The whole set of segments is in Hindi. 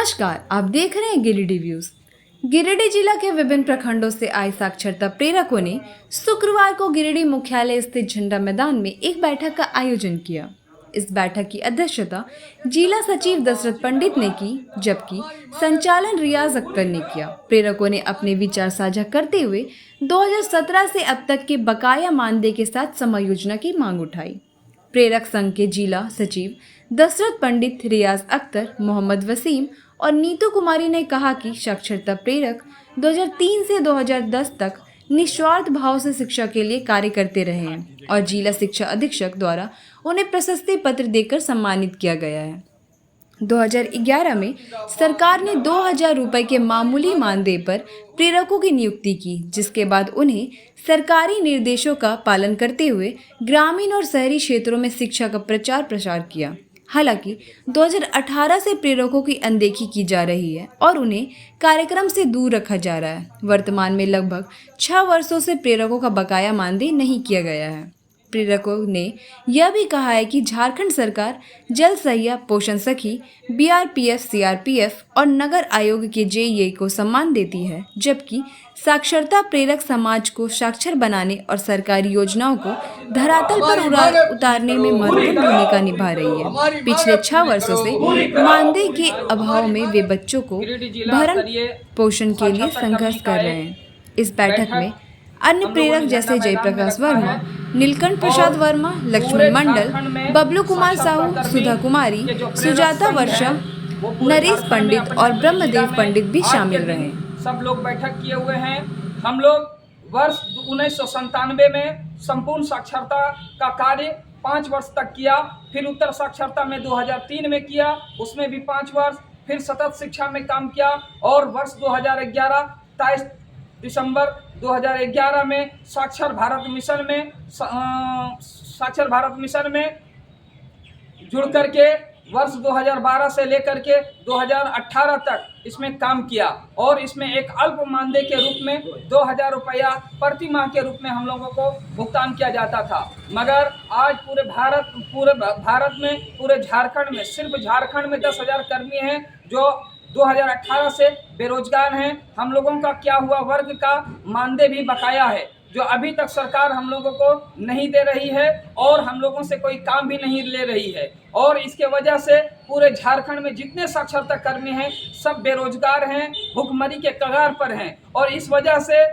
नमस्कार, आप देख रहे हैं गिरिडीह व्यूज। गिरिडीह जिला के विभिन्न प्रखंडों से आए साक्षरता प्रेरकों ने शुक्रवार को गिरिडीह मुख्यालय स्थित झंडा मैदान में एक बैठक का आयोजन किया। इस बैठक की अध्यक्षता जिला सचिव दशरथ पंडित ने की, जबकि संचालन रियाज अख्तर ने किया। प्रेरकों ने अपने विचार साझा करते हुए 2017 से अब तक के बकाया मानदेय के साथ समायोजना की मांग उठाई। प्रेरक संघ के जिला सचिव दशरथ पंडित, रियाज अख्तर, मोहम्मद वसीम और नीतू कुमारी ने कहा कि साक्षरता प्रेरक 2003 से 2010 तक निस्वार्थ भाव से शिक्षा के लिए कार्य करते रहे हैं और जिला शिक्षा अधीक्षक द्वारा उन्हें प्रशस्ति पत्र देकर सम्मानित किया गया है। 2011 में सरकार ने 2000 रुपये के मामूली मानदेय पर प्रेरकों की नियुक्ति की, जिसके बाद उन्हें सरकारी निर्देशों का पालन करते हुए ग्रामीण और शहरी क्षेत्रों में शिक्षा का प्रचार प्रसार किया। हालांकि 2018 से प्रेरकों की अनदेखी की जा रही है और उन्हें कार्यक्रम से दूर रखा जा रहा है। वर्तमान में लगभग 6 वर्षों से प्रेरकों का बकाया मानदेय नहीं किया गया है। प्रेरकों ने यह भी कहा है कि झारखंड सरकार जल सहिया, पोषण सखी, बीआरपीएफ, सीआरपीएफ और नगर आयोग के जेईई को सम्मान देती है, जबकि साक्षरता प्रेरक समाज को साक्षर बनाने और सरकारी योजनाओं को धरातल पर उतारने में महत्वपूर्ण भूमिका निभा रही है। पिछले 6 वर्षों से मानदेय के अभाव में वे बच्चों को भरण पोषण के लिए संघर्ष कर रहे हैं। इस बैठक में अन्य प्रेरक जैसे जयप्रकाश वर्मा, नीलकंठ प्रसाद वर्मा, लक्ष्मण मंडल, बबलू कुमार साहू, सुधा कुमारी, सुजाता वर्षा, नरेश पंडित और ब्रह्मदेव पंडित भी शामिल रहे। सब लोग बैठक किए हुए हैं। हम लोग वर्ष 1997 में संपूर्ण साक्षरता का कार्य 5 वर्ष तक किया, फिर उत्तर साक्षरता में 2003 में किया, उसमें भी 5 वर्ष, फिर सतत शिक्षा में काम किया और वर्ष 2011 23 दिसंबर 2011 में साक्षर भारत मिशन में जुड़ करके वर्ष 2012 से लेकर के 2018 तक इसमें काम किया और इसमें एक अल्प मानदेय के रूप में 2000 रुपया प्रति माह के रूप में हम लोगों को भुगतान किया जाता था। मगर आज पूरे भारत में, पूरे झारखंड में, सिर्फ झारखंड में 10,000 कर्मी हैं जो 2018 से बेरोजगार हैं। हम लोगों का क्या हुआ, वर्ग का मानदेय भी बकाया है जो अभी तक सरकार हम लोगों को नहीं दे रही है और हम लोगों से कोई काम भी नहीं ले रही है और इसके वजह से पूरे झारखंड में जितने साक्षरता कर्मी हैं सब बेरोजगार हैं, भुखमरी के कगार पर हैं और इस वजह से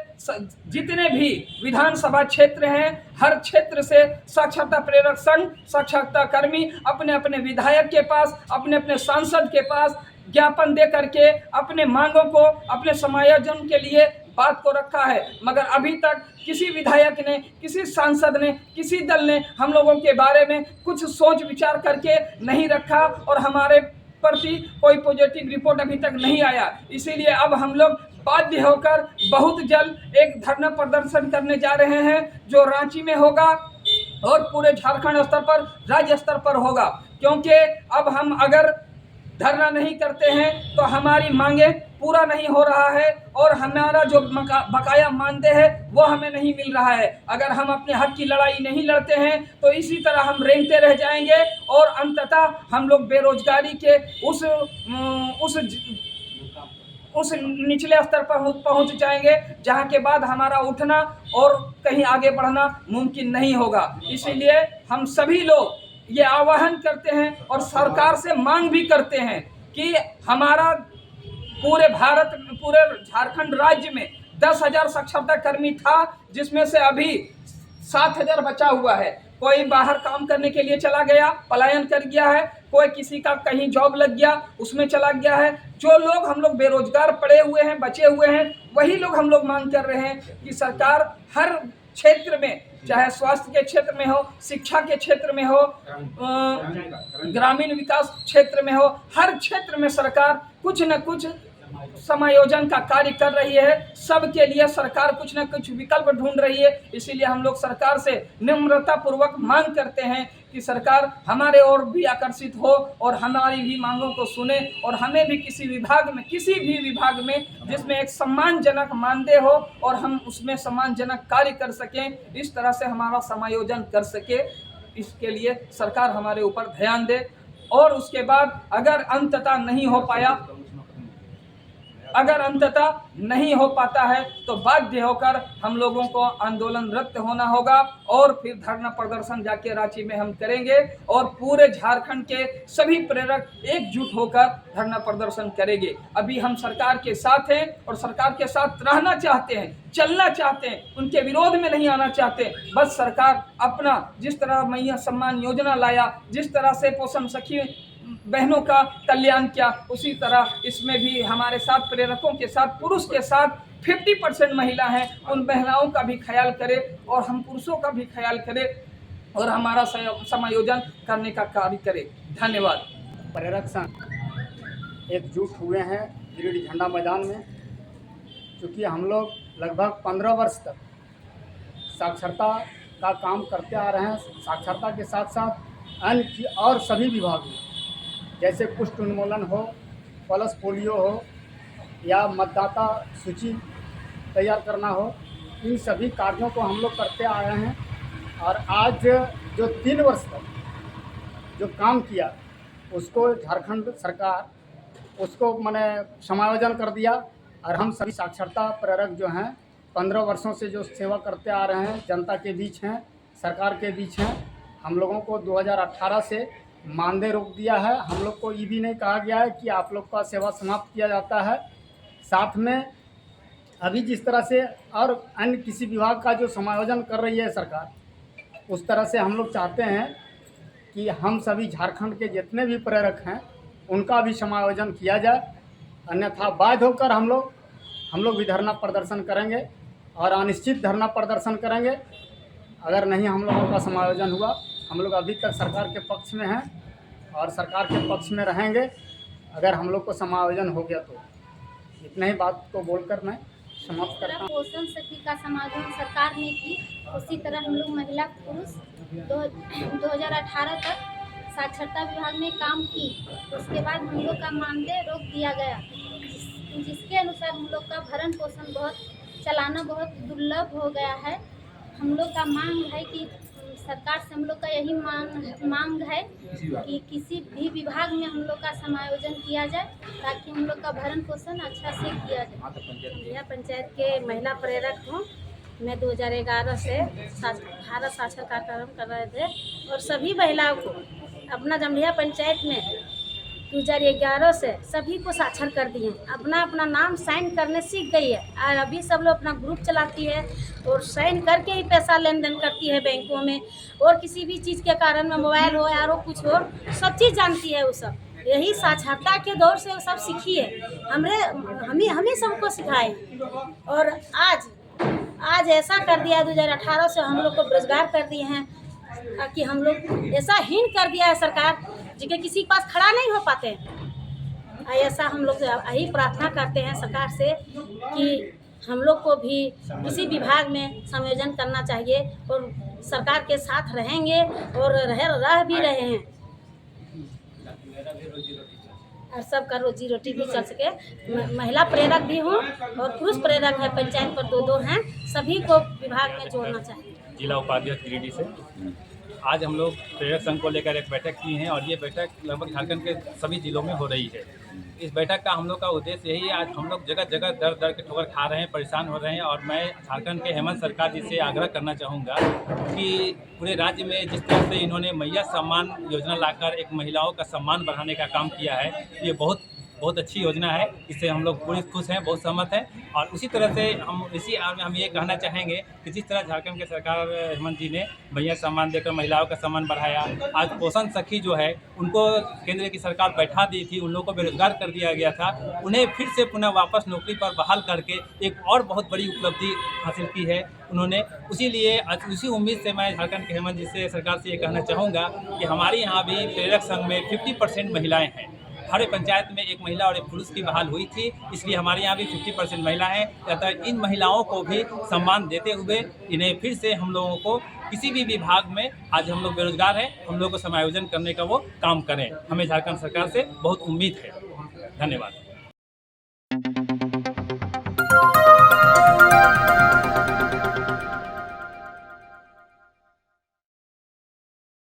जितने भी विधानसभा क्षेत्र हैं, हर क्षेत्र से साक्षरता प्रेरक संघ, साक्षरता कर्मी अपने अपने विधायक के पास, अपने अपने सांसद के पास ज्ञापन दे करके अपने मांगों को, अपने समायोजन के लिए बात को रखा है। मगर अभी तक किसी विधायक ने, किसी सांसद ने, किसी दल ने हम लोगों के बारे में कुछ सोच विचार करके नहीं रखा और हमारे प्रति कोई पॉजिटिव रिपोर्ट अभी तक नहीं आया। इसीलिए अब हम लोग बाध्य होकर बहुत जल्द एक धरना प्रदर्शन करने जा रहे हैं जो रांची में होगा और पूरे झारखंड स्तर पर, राज्य स्तर पर होगा, क्योंकि अब हम अगर धरना नहीं करते हैं तो हमारी मांगे पूरा नहीं हो रहा है और हमारा जो बकाया मानदेय है वो हमें नहीं मिल रहा है। अगर हम अपने हक की लड़ाई नहीं लड़ते हैं तो इसी तरह हम रेंगते रह जाएंगे और अंततः हम लोग बेरोजगारी के उस निचले स्तर पर पहुंच जाएंगे जहां के बाद हमारा उठना और कहीं आगे बढ़ना मुमकिन नहीं होगा। इसीलिए हम सभी लोग ये आह्वान करते हैं और सरकार से मांग भी करते हैं कि हमारा पूरे झारखंड राज्य में 10,000 साक्षरता कर्मी था, जिसमें से अभी 7,000 बचा हुआ है। कोई बाहर काम करने के लिए चला गया, पलायन कर गया है, कोई किसी का कहीं जॉब लग गया उसमें चला गया है। जो लोग हम लोग बेरोजगार पड़े हुए हैं, बचे हुए हैं, वही लोग हम लोग मांग कर रहे हैं कि सरकार हर क्षेत्र में, चाहे स्वास्थ्य के क्षेत्र में हो, शिक्षा के क्षेत्र में हो, ग्रामीण विकास क्षेत्र में हो, हर क्षेत्र में सरकार कुछ न कुछ समायोजन का कार्य कर रही है। सबके लिए सरकार कुछ न कुछ विकल्प ढूंढ रही है। इसीलिए हम लोग सरकार से निम्रता पूर्वक मांग करते हैं कि सरकार हमारे ओर भी आकर्षित हो और हमारी भी मांगों को सुने और हमें भी किसी भी विभाग में जिसमें एक सम्मानजनक मानदेय हो और हम उसमें सम्मानजनक कार्य कर सकें, इस तरह से हमारा समायोजन कर सके। इसके लिए सरकार हमारे ऊपर ध्यान दे और उसके बाद अगर अंततः नहीं हो पाया अगर अंततः नहीं हो पाता है तो बाध्य होकर हम लोगों को आंदोलनरत होना होगा और फिर धरना प्रदर्शन जाके रांची में हम करेंगे और पूरे झारखंड के सभी प्रेरक एकजुट होकर धरना प्रदर्शन करेंगे। अभी हम सरकार के साथ हैं और सरकार के साथ रहना चाहते हैं, चलना चाहते हैं, उनके विरोध में नहीं आना चाहते। बस सरकार अपना जिस तरह मैया सम्मान योजना लाया, जिस तरह से पोषण सखी बहनों का कल्याण किया, उसी तरह इसमें भी हमारे साथ प्रेरकों के साथ पुरुष के साथ 50% महिला हैं, उन महिलाओं का भी ख्याल करें और हम पुरुषों का भी ख्याल करें और हमारा समायोजन करने का कार्य करें। धन्यवाद। प्रेरक संघ एकजुट हुए हैं गिरिडीह झंडा मैदान में, क्योंकि हम लोग लगभग 15 वर्ष तक साक्षरता का काम करते आ रहे हैं। साक्षरता के साथ साथ अन्य और सभी विभागों जैसे कुष्ठ उन्मूलन हो, पल्स पोलियो हो या मतदाता सूची तैयार करना हो, इन सभी कार्यों को हम लोग करते आ रहे हैं। और आज जो 3 वर्ष तक जो काम किया उसको झारखंड सरकार उसको मैंने समायोजन कर दिया। और हम सभी साक्षरता प्रेरक जो हैं 15 वर्षों से जो सेवा करते आ रहे हैं, जनता के बीच हैं, सरकार के बीच हैं। हम लोगों को 2018 से मानदेय रोक दिया है। हम लोग को ये भी नहीं कहा गया है कि आप लोग का सेवा समाप्त किया जाता है। साथ में अभी जिस तरह से और अन्य किसी विभाग का जो समायोजन कर रही है सरकार, उस तरह से हम लोग चाहते हैं कि हम सभी झारखंड के जितने भी प्रेरक हैं उनका भी समायोजन किया जाए। अन्यथा बाध्य होकर हम लोग भी धरना प्रदर्शन करेंगे और अनिश्चित धरना प्रदर्शन करेंगे। अगर नहीं हम लोगों का समायोजन हुआ, हम लोग अभी तक सरकार के पक्ष में हैं और सरकार के पक्ष में रहेंगे अगर हम लोग को समायोजन हो गया तो। इतने ही बात को बोलकर मैं समाप्त करता हूँ। पोषण सखी का समायोजन सरकार ने की, उसी तरह हम लोग महिला पुरुष 2018 तक साक्षरता विभाग में काम की। उसके बाद हम लोग का मानदेय रोक दिया गया, जिसके अनुसार हम लोग का भरण पोषण चलाना बहुत दुर्लभ हो गया है। हम लोग का मांग है कि सरकार से हम लोग का यही मांग है कि किसी भी विभाग में हम लोग का समायोजन किया जाए ताकि हम लोग का भरण पोषण अच्छा से किया जाए। जिला पंचायत के महिला प्रेरक हूँ मैं। 2011 से भारत साक्षर कार्यक्रम कर रहे थे और सभी महिलाओं को अपना जमढिया पंचायत में 2011 से सभी को साक्षर कर दिए। अपना अपना नाम साइन करने सीख गई है और अभी सब लोग अपना ग्रुप चलाती है और साइन करके ही पैसा लेन देन करती है बैंकों में। और किसी भी चीज़ के कारण में मोबाइल हो या कुछ हो, सब चीज़ जानती है वो सब। यही साक्षरता के दौर से वो सब सीखी है। हमें सबको सिखाए। और आज ऐसा कर दिया 2018 से हम लोग को बेरोजगार कर दिए हैं कि हम लोग ऐसा हीन कर दिया है सरकार जिनके किसी के पास खड़ा नहीं हो पाते हैं। ऐसा हम लोग यही प्रार्थना करते हैं सरकार से कि हम लोग को भी किसी विभाग में समायोजन करना चाहिए और सरकार के साथ रहेंगे और रह भी रहे हैं और सबका रोजी रोटी भी चल सके। महिला प्रेरक भी हूँ और पुरुष प्रेरक है, पंचायत पर 2-2 हैं। सभी को विभाग में जोड़ना चाहिए। जिला उपाध्यक्ष गिरिडीह से आज हम लोग प्रेरक संघ को लेकर एक बैठक की हैं और ये बैठक लगभग झारखंड के सभी जिलों में हो रही है। इस बैठक का हम लोग का उद्देश्य यही है। आज हम लोग जगह जगह दर दर के ठोकर खा रहे हैं, परेशान हो रहे हैं और मैं झारखंड के हेमंत सरकार जी से आग्रह करना चाहूँगा कि पूरे राज्य में जिस तरह से इन्होंने मैया सम्मान योजना लाकर एक महिलाओं का सम्मान बढ़ाने का काम किया है, ये बहुत अच्छी योजना है। इससे हम लोग पूरी खुश हैं, बहुत सहमत हैं। और उसी तरह से हम ये कहना चाहेंगे कि जिस तरह झारखंड के सरकार हेमंत जी ने भैया सम्मान देकर महिलाओं का सम्मान बढ़ाया, आज पोषण सखी जो है उनको केंद्र की सरकार बैठा दी थी, उन लोगों को बेरोजगार कर दिया गया था, उन्हें फिर से पुनः वापस नौकरी पर बहाल करके एक और बहुत बड़ी उपलब्धि हासिल की है उन्होंने। उसी उम्मीद से मैं झारखंड के हेमंत जी से सरकार से ये कहना चाहूँगा कि हमारे यहाँ भी प्रेरक संघ में 50% महिलाएँ हैं। हर पंचायत में एक महिला और एक पुरुष की बहाल हुई थी, इसलिए हमारे यहाँ भी 50% महिला हैं। अतः इन महिलाओं को भी सम्मान देते हुए इन्हें फिर से हम लोगों को किसी भी विभाग में, आज हम लोग बेरोजगार हैं, हम लोग को समायोजन करने का वो काम करें। हमें झारखंड सरकार से बहुत उम्मीद है। धन्यवाद।